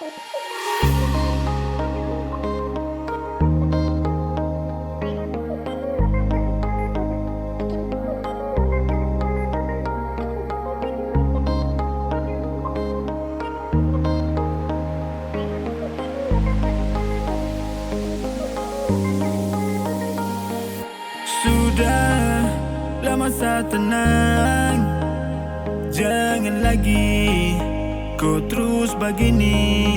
Sudah lama saya tenang, jangan lagi kau terus begini.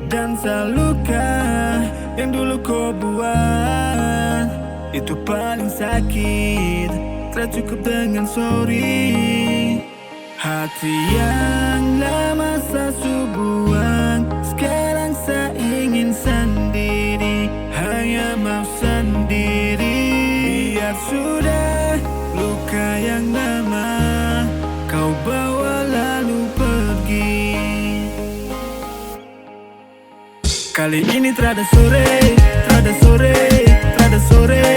Dan salukah yang dulu kau buat, itu paling sakit, tak cukup dengan sorry. Hati yang lama saya buang, sekarang saya ingin sendiri, hanya mau sendiri. Biar sudah luka yang lama kau bawa lalu pergi. Kali ini terada sore, terada sore, terada sore.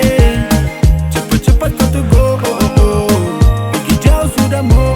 Cepat-cepat kau tuh go, pergi jauh sudah mau.